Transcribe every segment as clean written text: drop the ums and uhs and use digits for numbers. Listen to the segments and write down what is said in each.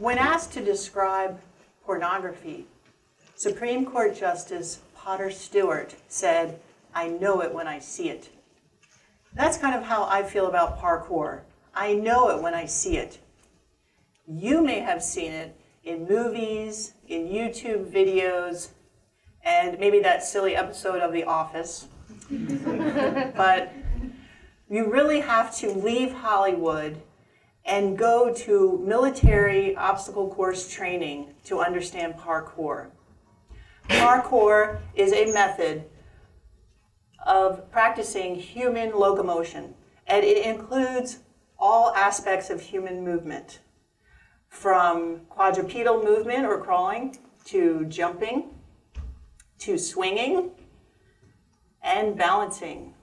When asked to describe pornography, Supreme Court Justice Potter Stewart said, "I know it when I see it." That's kind of how I feel about parkour. I know it when I see it. You may have seen it in movies, in YouTube videos, and maybe that silly episode of The Office. But you really have to leave Hollywood and go to military obstacle course training to understand parkour. Parkour is a method of practicing human locomotion, and it includes all aspects of human movement, from quadrupedal movement or crawling, to jumping, to swinging, and balancing.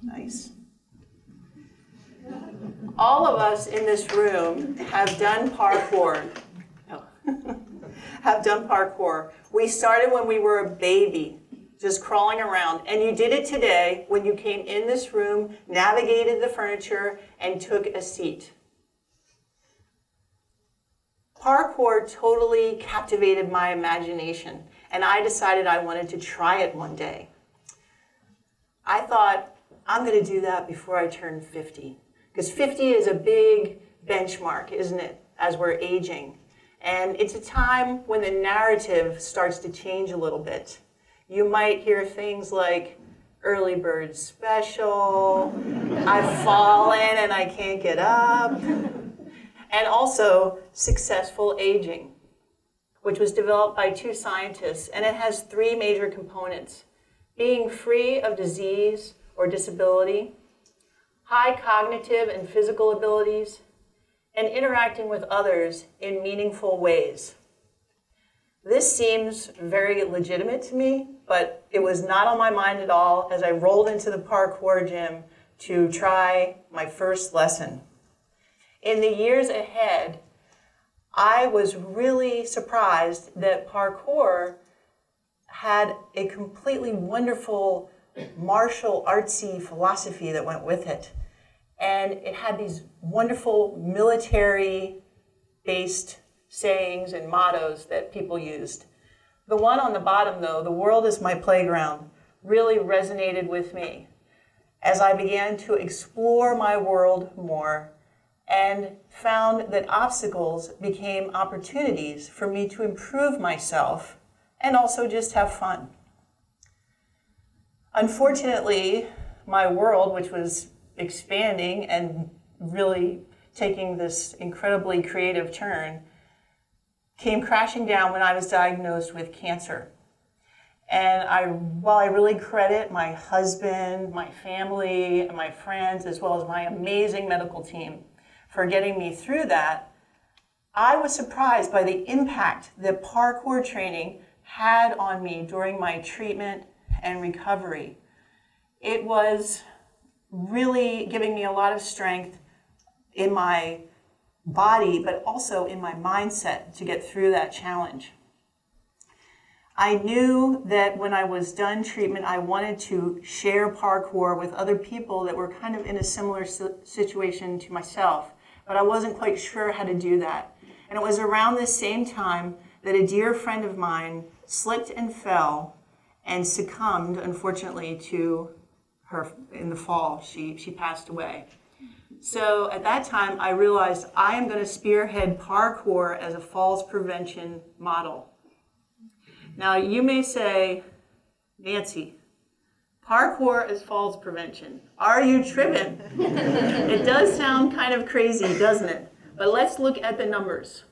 Nice. All of us in this room have done parkour. Have done parkour. We started when we were a baby, just crawling around. And you did it today when you came in this room, navigated the furniture, and took a seat. Parkour totally captivated my imagination, and I decided I wanted to try it one day. I thought, I'm going to do that before I turn 50. Because 50 is a big benchmark, isn't it, as we're aging. And it's a time when the narrative starts to change a little bit. You might hear things like, early bird special, I've fallen and I can't get up, and also successful aging, which was developed by 2 scientists, and it has 3 major components: being free of disease or disability, high cognitive and physical abilities, and interacting with others in meaningful ways. This seems very legitimate to me, but it was not on my mind at all as I rolled into the parkour gym to try my first lesson. In the years ahead, I was really surprised that parkour had a completely wonderful martial artsy philosophy that went with it. And it had these wonderful military-based sayings and mottos that people used. The one on the bottom, though, "The world is my playground," really resonated with me as I began to explore my world more and found that obstacles became opportunities for me to improve myself and also just have fun. Unfortunately, my world, which was expanding and really taking this incredibly creative turn, came crashing down when I was diagnosed with cancer. And while I really credit my husband, my family, and my friends, as well as my amazing medical team for getting me through that, I was surprised by the impact that parkour training had on me during my treatment and recovery. It was really giving me a lot of strength in my body, but also in my mindset to get through that challenge. I knew that when I was done treatment, I wanted to share parkour with other people that were kind of in a similar situation to myself, but I wasn't quite sure how to do that. And it was around this same time that a dear friend of mine slipped and fell and succumbed, unfortunately, to her in the fall. She passed away. So at that time, I realized I am going to spearhead parkour as a falls prevention model. Now, you may say, Nancy, parkour as falls prevention. Are you tripping? It does sound kind of crazy, doesn't it? But let's look at the numbers.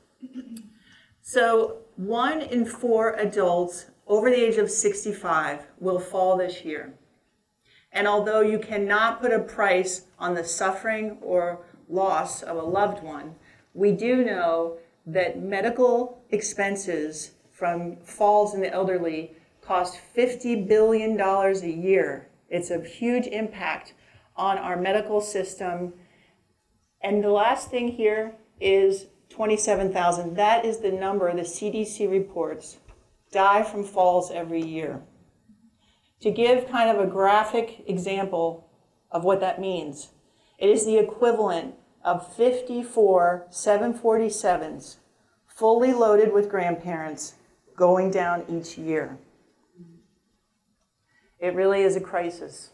So 1 in 4 adults over the age of 65 will fall this year. And although you cannot put a price on the suffering or loss of a loved one, we do know that medical expenses from falls in the elderly cost $50 billion a year. It's a huge impact on our medical system. And the last thing here is 27,000. That is the number the CDC reports die from falls every year. To give kind of a graphic example of what that means, it is the equivalent of 54 747s, fully loaded with grandparents, going down each year. It really is a crisis.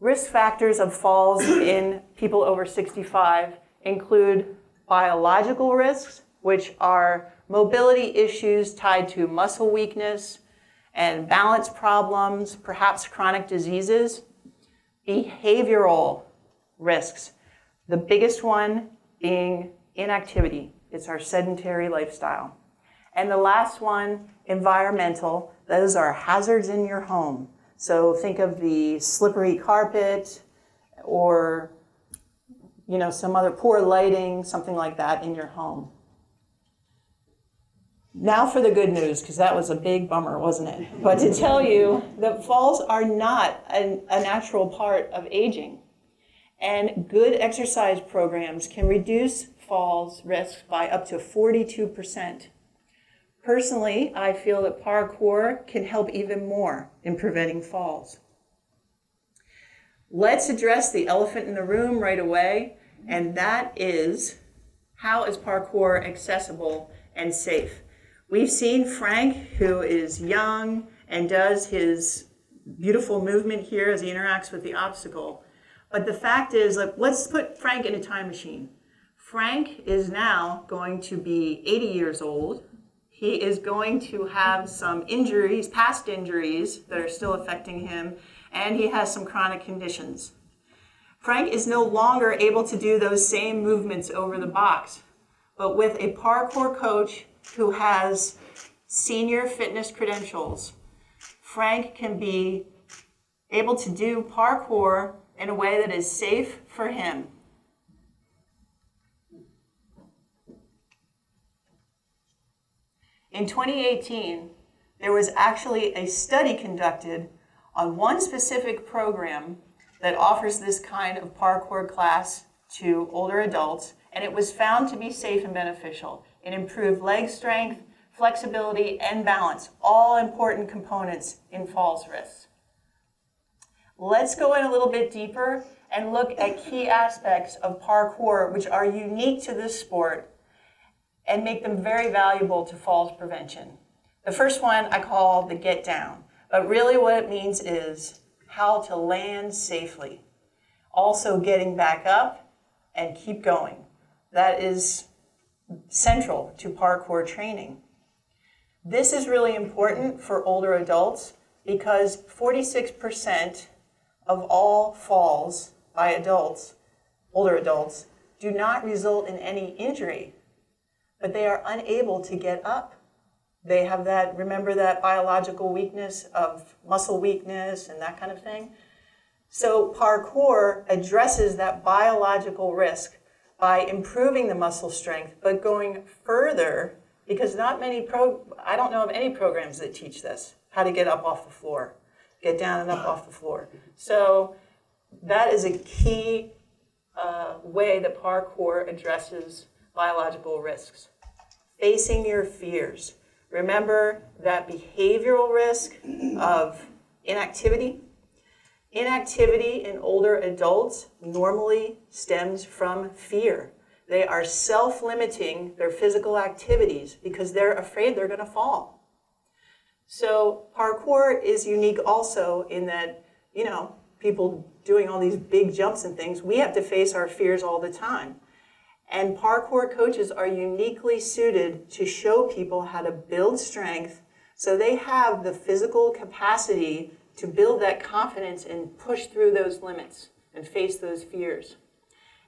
Risk factors of falls in people over 65 include biological risks, which are mobility issues tied to muscle weakness and balance problems, perhaps chronic diseases. Behavioral risks, the biggest one being inactivity. It's our sedentary lifestyle. And the last one, environmental. Those are hazards in your home. So think of the slippery carpet or, you know, some other poor lighting, something like that in your home. Now for the good news, because that was a big bummer, wasn't it? But to tell you that falls are not a natural part of aging. And good exercise programs can reduce falls risks by up to 42%. Personally, I feel that parkour can help even more in preventing falls. Let's address the elephant in the room right away, and that is, how is parkour accessible and safe? We've seen Frank, who is young and does his beautiful movement here as he interacts with the obstacle. But the fact is, let's put Frank in a time machine. Frank is now going to be 80 years old. He is going to have some injuries, past injuries that are still affecting him, and he has some chronic conditions. Frank is no longer able to do those same movements over the box, but with a parkour coach who has senior fitness credentials, Frank can be able to do parkour in a way that is safe for him. In 2018, there was actually a study conducted on one specific program that offers this kind of parkour class to older adults, and it was found to be safe and beneficial. It improved leg strength, flexibility, and balance, all important components in falls risks. Let's go in a little bit deeper and look at key aspects of parkour which are unique to this sport and make them very valuable to falls prevention. The first one I call the get down, but really what it means is how to land safely. Also getting back up and keep going. That is central to parkour training. This is really important for older adults because 46% of all falls by adults, older adults, do not result in any injury, but they are unable to get up. They have that, remember that biological weakness of muscle weakness and that kind of thing? So parkour addresses that biological risk by improving the muscle strength, but going further, because I don't know of any programs that teach this, how to get up off the floor, get down and up off the floor. So that is a key way that parkour addresses biological risks. Facing your fears. Remember that behavioral risk of inactivity. Inactivity in older adults normally stems from fear. They are self-limiting their physical activities because they're afraid they're going to fall. So parkour is unique also in that, you know, people doing all these big jumps and things, we have to face our fears all the time. And parkour coaches are uniquely suited to show people how to build strength so they have the physical capacity to build that confidence and push through those limits and face those fears.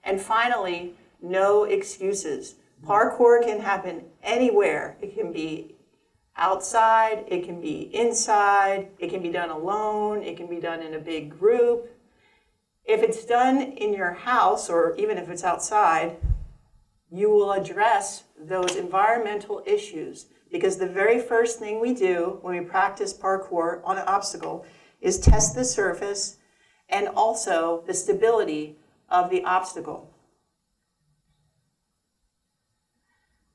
And finally, no excuses. Parkour can happen anywhere. It can be outside, it can be inside, it can be done alone, it can be done in a big group. If it's done in your house, or even if it's outside, you will address those environmental issues, because the very first thing we do when we practice parkour on an obstacle is test the surface and also the stability of the obstacle.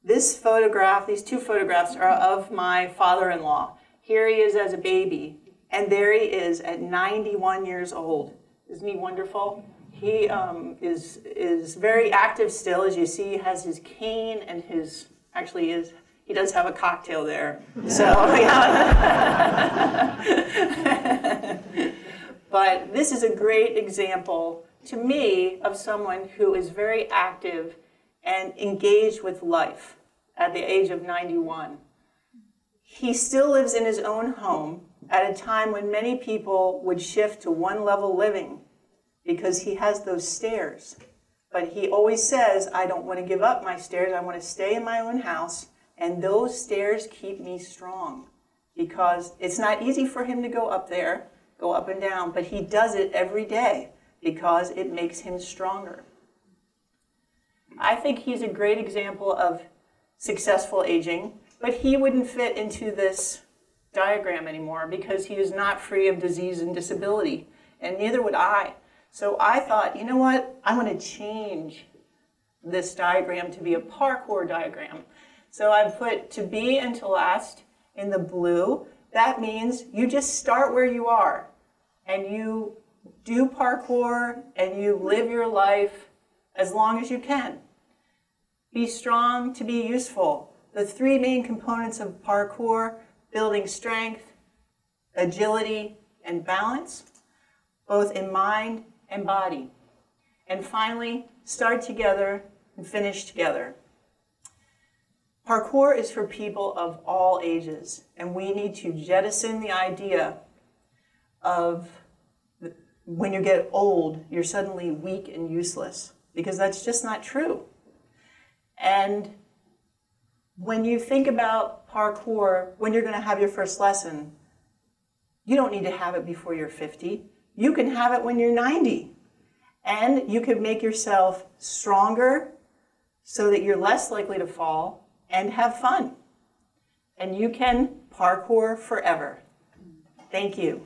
This photograph, these two photographs are of my father-in-law. Here he is as a baby, and there he is at 91 years old. Isn't he wonderful? He is very active still. As you see, he has his cane and his, actually he does have a cocktail there. So, yeah. But this is a great example to me of someone who is very active and engaged with life at the age of 91. He still lives in his own home at a time when many people would shift to one-level living because he has those stairs. But he always says, I don't want to give up my stairs. I want to stay in my own house. And those stairs keep me strong because it's not easy for him to go up there, go up and down, but he does it every day because it makes him stronger. I think he's a great example of successful aging, but he wouldn't fit into this diagram anymore because he is not free of disease and disability, and neither would I. So I thought, you know what? I want to change this diagram to be a parkour diagram. So I put to be and to last in the blue. That means you just start where you are and you do parkour and you live your life as long as you can. Be strong to be useful. The three main components of parkour: building strength, agility, and balance, both in mind and body. And finally, start together and finish together. Parkour is for people of all ages, and we need to jettison the idea of when you get old, you're suddenly weak and useless, because that's just not true. And when you think about parkour, when you're going to have your first lesson, you don't need to have it before you're 50. You can have it when you're 90. And you can make yourself stronger so that you're less likely to fall and have fun. And you can parkour forever. Thank you.